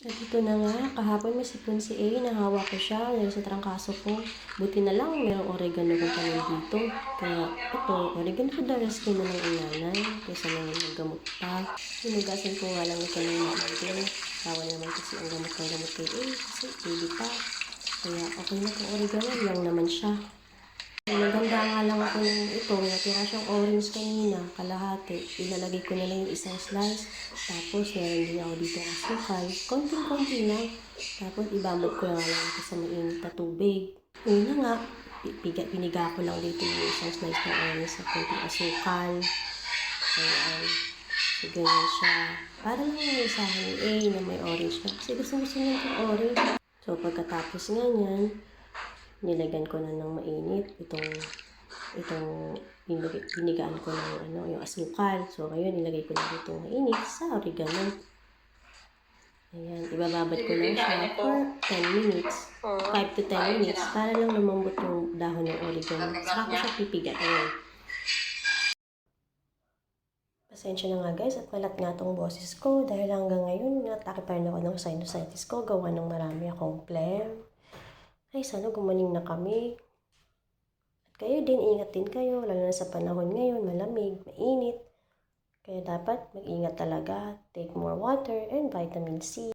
At ito na nga, kahapon may sipon si A, nahawa ko siya dahil sa trangkaso ko. Buti na lang, mayroong oregano kong tanim dito. Kaya ito, oregano ko dahil skin na lang inanay, kaysa naman maggamot pa. Sinugasan ko nga lang ito ng dito. Bawal naman kasi ang gamot ng gamot kay A, kasi baby pa. Kaya okay na kung oregano lang naman siya. Naganda nga lang ako ng ito, natira siyang orange kanina, kalahati. Ilalagay ko na lang yung isang slice. Tapos meron din ako dito asukal. Konting-konti lang. Tapos ibabad ko na lang ito sa mainit na tubig. Una nga, piniga ko lang dito yung isang slice ng orange sa konting asukal. Ayan. So, ganyan siya. Para lang yung isahan ni A na may orange na. Kasi gusto niya itong orange. So, pagkatapos nga niyan, nilagyan ko na ng mainit itong pinigaan ko ng yung asukal. So ngayon nilagay ko na dito mainit sa oregano. Ayan, ibababad ko lang siya for 10 minutes. 5 to 10 minutes para lang lumambot yung dahon ng oregano. Saka ko siya pipigain. Pasensya na nga guys at malat nga tong boses ko dahil hanggang ngayon natake pa rin ako ng sinusitis ko gawa ng marami akong phlegm. Ay, sana gumaling na kami. At kayo din, ingat din kayo. Lalo na sa panahon ngayon, malamig, mainit. Kaya dapat mag-ingat talaga. Take more water and vitamin C.